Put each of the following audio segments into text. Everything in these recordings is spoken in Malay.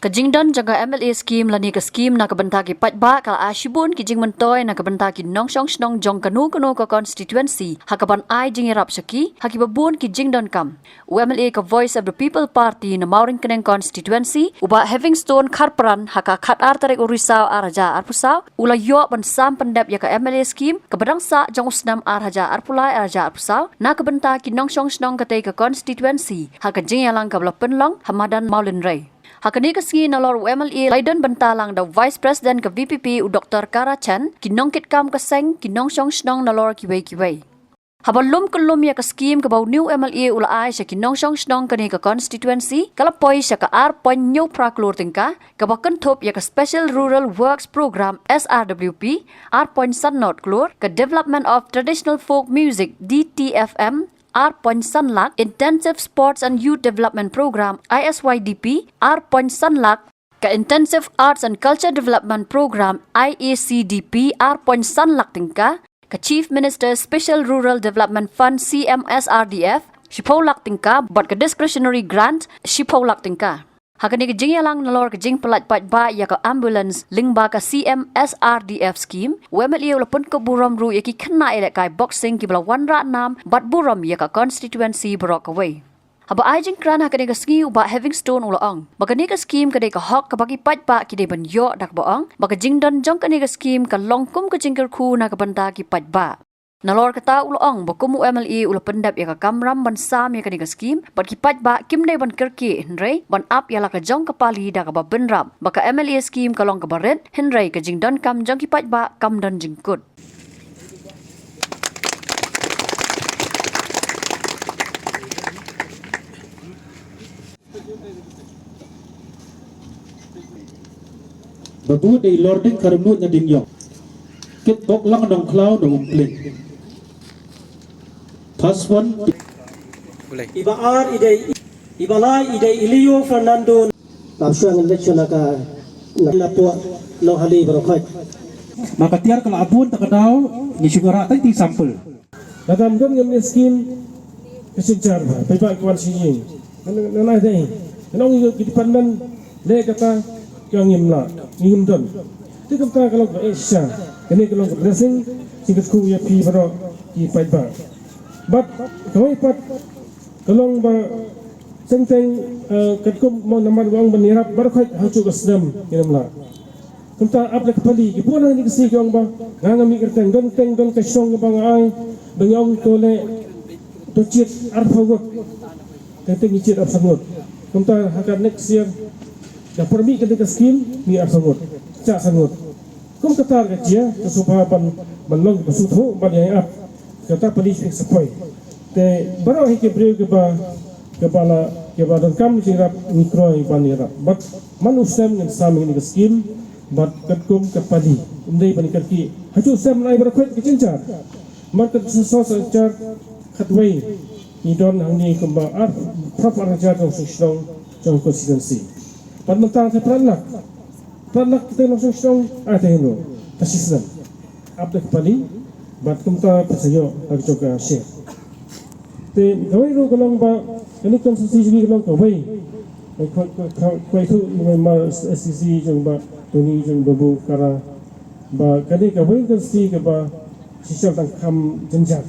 Kajingdan jaga MLA scheme lani ke scheme na kebenta ki patba kal ashibun ki jing mentoy na kebenta ki nong shong snong jong kanu ka constituency hakaban ai jing rap saki haki babun ki Jingdonkam MLA ka Voice of the People Party na Mauring Keneng constituency uba Heaving kharpran haka khatar tarik urisau araja arpusau ula yo ban sam pendap ya ka MLA scheme kebedang sa jong Snem araja arpulai araja arpusau na kebenta ki nong shong snong ka constituency haka jing yalang ka bla penlong hamadan maulin rai. Hakani kasi nalor MLA Laiden bentalang da Vice President ke VPP u Dr. Karachan kinong kitkam kaseng kinong shong snong nalor kiway. Habalum kulum ya ka scheme ke bau new MLA ula ai sya kinong shong snong kani ka constituency kalapoi sya ka R.new praklur tingka ka bakan top ya ka Special Rural Works Program SRWP R.Sanot klur ka Development of Traditional Folk Music DTFM R.Sanlak Intensive Sports and Youth Development Program ISYDP R.Sanlak ka Intensive Arts and Culture Development Program IACDP R.Sanlak tingka ka Chief Minister Special Rural Development Fund CMSRDF Shipolak tingka but ka Discretionary Grant Shipolak tingka. Hakani ke jing yalang nalor ke jing pelat ba ya ka ambulance lingba ka CMSRDF scheme MLA ulapun ke buram ru yaki kena elek kai boxing ki bala wanra nam bat buram ya ka constituency borok away. Haba ajing kran hakani ke ski uba Heaving ulaong bagani ke scheme kade ka hok ka bagi ba ki de ban yo dak boong baga jingdon jong kani ke scheme ka longkum ke jingker khu na ka banta ki ba. Nalor kata uloong bakumu MLA ula pendap ya ka kamram ban sam ya ka scheme bat kipat ba kimdai ban kerki henry ban up ya la ka jong kapali da ka ba benram baka MLA scheme kalong ka baret henry ka Jingdonkam jong kipat ba kamdan jingkut. Babu dei lording karnut na dingyong kit bok lang dong cloud dong play. First one. Ibaar ibalai ide Ilio Fernando. Lapsuang election naka napo no hali berokai. Maka tiar kalau abun tak kadau ni syugara tadi sampel. Dalam don ngam skim kesejar ba pepa kwan sijing. Nanai dei. Nong yo kipandan le kata yang ngimla ngim don. Ti kata kalau Asia ini kalau dressing singkat ku ya pi baro ki paiba. But kau ipat kalong ba senteng katkum mo naman wang banirap barkait hacu ka Snem kinamla. Kunta apna kapali gipuan ni kasi kong ba ngangami kerteng don kasong bang ay banyong tole to chit arfagot keteng chit arfagot. Kunta hakat next year da permi ketika scheme ni arfagot ca sangot. Kum katar kajia kesupapan banlong basutho ban yang ap kata polis sepoi te baro hike breu ke ba don kam sirap mikro ipanira but manusem ngan sami ni scheme but katkum kapali umdei panikar ki haju sem lai baro khot kicincar market sos char khatwei ni don hangni kumba ar proper raja tong song jong constituency padmentang te pranak te no song ateno tasisam abde kapali bat kumta persayo ag joka share te gawai ro kalong ba ani constituency kalong kawai kwai tu ma SCC jong ba tuni jong babu kara ba kani kawai constituency ka ba sisam tang kam jenjar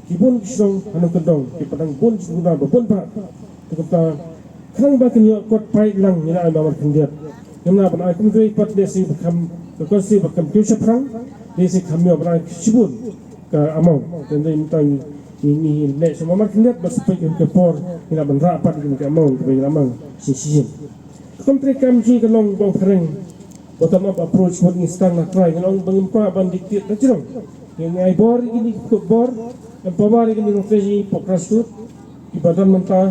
kibun kisong anu kedong ki padang bun sudah ba bun ba kumta khang ba kinyo kot pai lang ni na ba kendiat yamna ban ai kum dei pat desi bakam constituency bakam kyu saprang desi kami orang sibun ke amau dan tentang ini le semua mak lihat bersepai ke por ina ban rapat ke amau ke amau sisi kompre kamji kalong bang fereng bottom up approach mod instan na try kalong bangimpa ban dikit na jirong yang ai bor ini ke bor dan pawar ini refreshi pokrastut ibadan mentah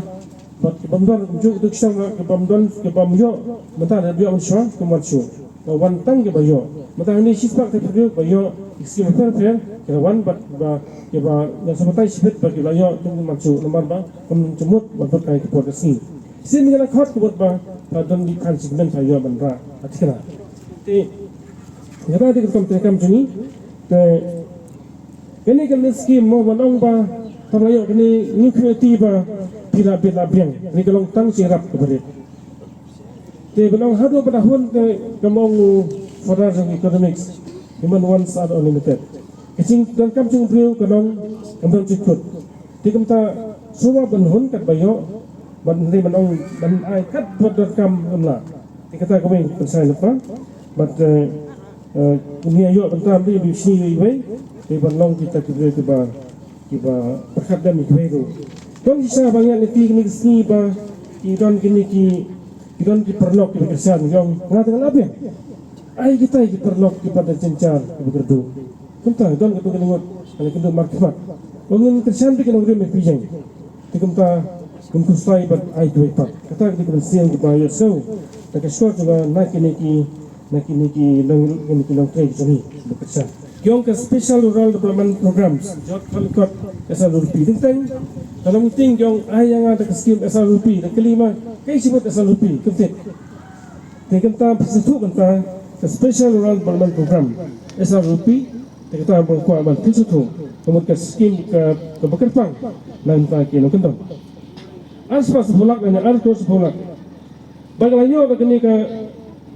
bat ke bamdon juk tu kisang ke bamdon ke bamyo mentah ada dia unsur ke marchu wantang ke bayo matang ni sifat ke perlu bayo skim fair ke wan bat ba ke ba yang sebatai sifat bagi bayo tunggu marchu nomor ba kum jemut bat kai ke podcast ni sin ngala khot ke ba dan di kan sigmen bayo bandra atikna te ngara di kom te kam juni te kini kan skim mo banong ba tabayo kini ni kreatif ba bila biang ni kalong tang sirap ke balik Te benang hadu padahun ke kamong further economics. Human ones are unlimited. Kecing dan kam cung brio kanong kambang cikut. Ti kamta semua benhun kat bayo ban ni benang ban ai kat buat kam amla. Ti kata kami pensai lepas. But ni ayo bentam di sini ibai. Ti benang kita tiba berkat dan ibai tu. Don bisa banyak ni sini ba idon idon ki perlok ki kesan yang ngatakan apa ya? Ai kita perlok ki pada cencar ki berdu. Kunta don ka tu ngot ale kuntu markmat. Wangin kesan ti kena ngem pijang. Ti kunta kuntu sai bat ai doi pat. Kata ki kun siang ki bayo so. Ta ka short juga nak ni ki nang trade sini berkesan. Yung ka special rural development programs jot kalkot SRP tentang kalau meeting yung ayang ada ke scheme SRP dan kelima kay sibot SRP kemtit kita persitu kita ke special rural development program SRP kita berkuat ban persitu kemudian ke scheme ke bekerpang dan kita kino kendong aspas bulak dan artos bulak bagaimana begini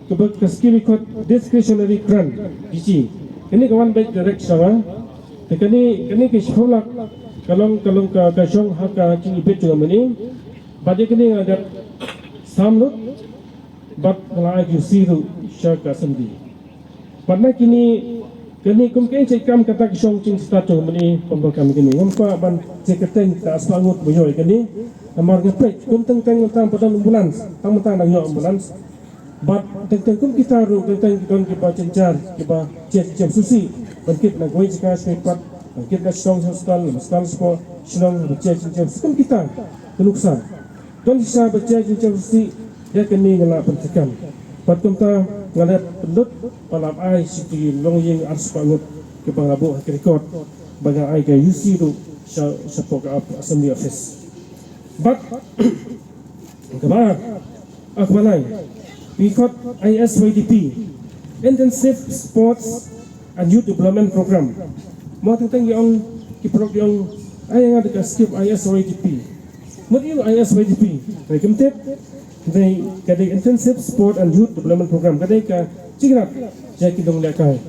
ke scheme ikut discretionary grant gizi ini kawan baik direct sama. Kini ke sekolah kalau ka kasong haka cing ibet juga meni. Bagi kini ada samlut bat ngelai jusiru syaka sendi. Pada kini kumken cekam kata kasong cing statu meni pembakam kini. Nampak ban ceketeng tak aslangut boyoy kini. Amar gepek tentang pada ambulans, tentang ambulans. But tentang kita tentang kita cencar kita cek susi bangkit nak goi jika sepat bangkit nak stal sport Shillong cek sukum kita kenuksan don bisa baca cek susi dia kini ngala pentekan patum ta ngala pendut palap ai siti longying ars pangut ke pangabu record bagai ai ke UC tu support up assembly office but kabar akbalai ikut ISYDP Intensive Sports and Youth Development Program. Mau tentang yang kiprok yang ayang ada ke skip ISYDP. Mau itu ISYDP. Dari kemtip, dari kadai Intensive Sport and Youth Development Program. Kadai ke cingrat jadi kita melihat.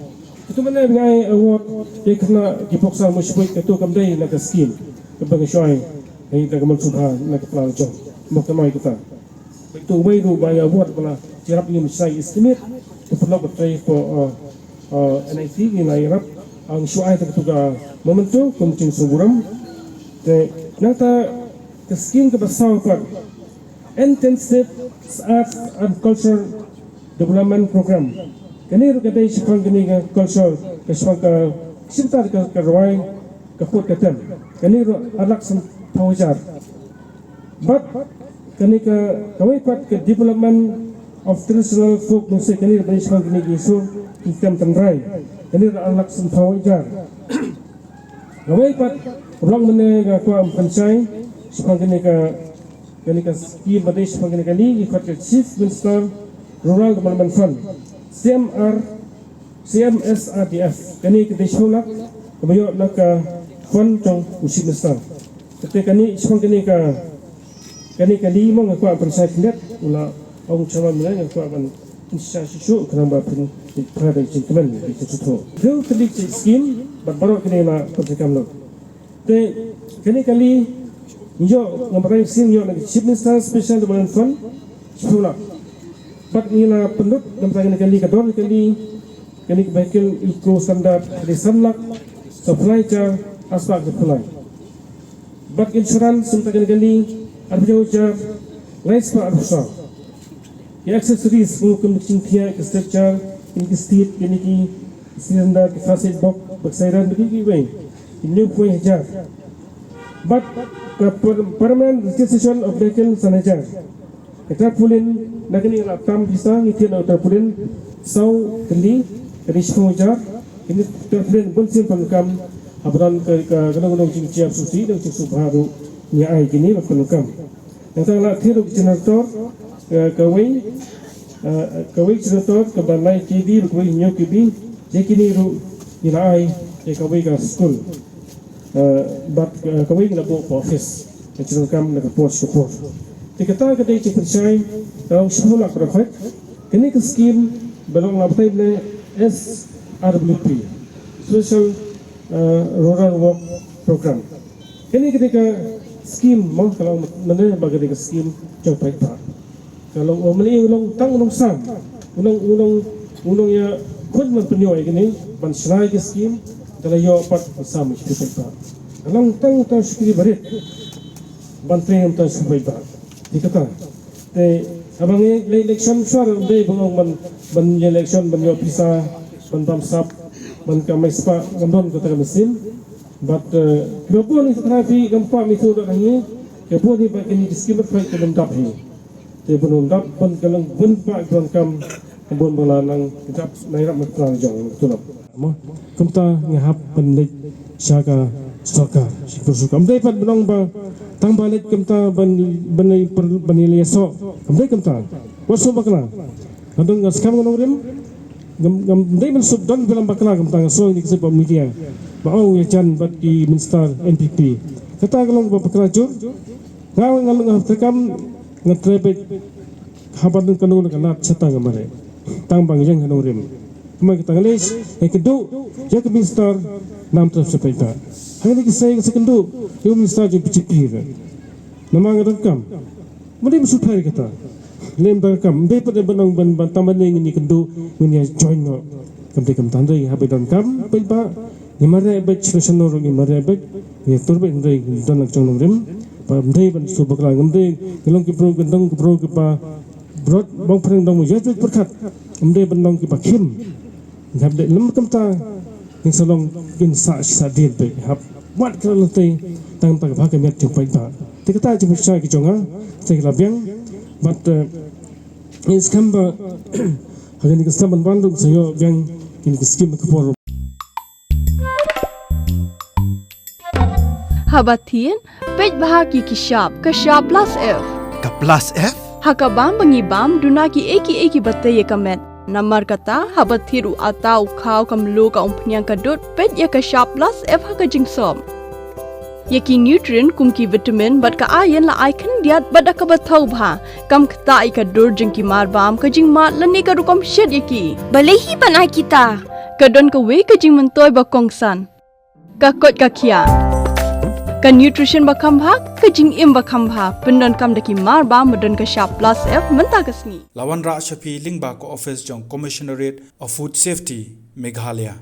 Itu mana bengai award dia kena dipaksa musyrik itu kemdai nak skim kebagai syai yang kita kemal subha nak pelan jom mau kemai kita. Itu baru bayar award pula. Jarap ni mesti estimate perlu bertrai for NIT ni nairap ang syuai tertuga momentu kumcing suburam ke nata keskin ke besar per intensive arts and culture development program kini rugadai sifang kini culture ke sifang ke cinta ke rawai ke put ke tem kini alak sem pawajar but kini ke kawai pat ke development of traditional folk music kini dari sekarang kini isu ikan tendrai kini anak sempawajar kawai pat ulang menega kuam pensai sekarang kini ke ski badai sekarang kini ikut ke Chief Minister Rural Development Fund CMSRDF kini ke sekolah kebayok nak fund trong Chief Minister ketika kini sekarang kini lima ngakuan pensai kinet ulah orang cakap mana yang kuat kan insya susu kerana berpun pada jengkeman itu susu. Dia kali skim baru kini nak percakap lo. Te kali njo ngambil skim njo nak Chief Minister Special Development Fund sepuluh. But ni lah pendut ngambil kali kedua kali kebaikan eco standard dari sanlak supply jar aspek supply. But insurance sementara kali ada jauh jar lain sebab ada besar. Yang aksesoris menghukum cingtia ke structure ini ke state ini ke standar ke facade box bersairan begini baik ini pun hajar but ke permanent restitution of vehicle sanajar kita pulin nak ni laptam bisa ngitin atau pulin sau kali risiko hajar ini terpulin bensin pengkam abran ke kadang-kadang cingtia susi dan cingsu baru ni ai kini pengkam yang tak nak tiru generator kawai senator ke balai kidi kawai nyok kidi jadi ni ru ilai kawai ke school but kawai nak buat office Jingdonkam nak post support dikata kedai cipercai dalam sekolah berkhid kini ke skim belum ngapai le SRWP Social Rural Work Program kini ketika skim mau kalau mana bagi skim jauh baik tak kalau MLA ulang sam ulang ya kun mempunyai kini banslai ke skim kalau yo pat sam itu baik tak kalau tang sekali berit banteng untuk supaya tak dikata abang election suara dia bangong ban election ban yo pisa ban bamsap ban kamispa gandon kata mesin but kebuan itu terapi gampa itu dah ni kebuan ini bagi ni skim berfait dalam dap ni dia belum dap ban kalang bun pak Jingdonkam bun balanang kita naik metral jong tulap mah kumta ngahap pendik syaga Sokar, syukur Kamdai pat benong ba tang balik kamta banili so kamdai kamta waso bakla adong skam ngono rim kamdai men subdan bilang bakla kamta so ni kesep media bau ya jan bat di minister NPP kata kalong ba bakla jur ngalung tekam ngatrebet haban kanu kanat seta ngamare tang bang jeng ngono rim kuma kita ngalis kedu ya ke minister nam terus sepeda Hari ini saya sekendu, yang minister jadi pikir. Nama ngadangkam, mana bersupai kata, lembagam, dia pada benang bantaman yang ini kendu, ini join no, kamdekam tandai habis Jingdonkam, pelba, ni mana abad nasional ni mana abad, ni turbe ni dan nak cakap rim, kamdai ban subaklah kamdai, kalau kipro gendang kipro kipa, brot bang perang dong mujat berkat, kamdai benang kipa kim, kamdai lembagam ta. Yang selong insa sadir baik hab buat kalau nanti tang tak pakai miat jumpa itu. Kita cuma saya kijonga, saya labiang, but ini skamba hari ini kita membantu saya yang ini skim kepor. Habatin, pej bahagi kishap plus F. Ka plus F? Hakabam bangibam dunaki eki bataya kamet. Namar kata habat thiru atau kau kamlu ka umpnyang kadut pet ya ka sharp plus F ha ka jingsom. Yaki nutrient kumki vitamin bat ka iron la icon diat bada ka bathau bha kam khta I ka dur jingki marbam ka jing mat lani ka rukom shed yaki. Balehi banai kita. Kadon ka we ka jing mentoy ba kongsan. Ka kot ka kia. Ka nutrition ba khambha ka jing im ba khambha pendon kam daki marba medon ka sharp plus F menta kasni. Lawan Ra Shafi Lingba ko office jong Commissionerate of Food Safety Meghalaya.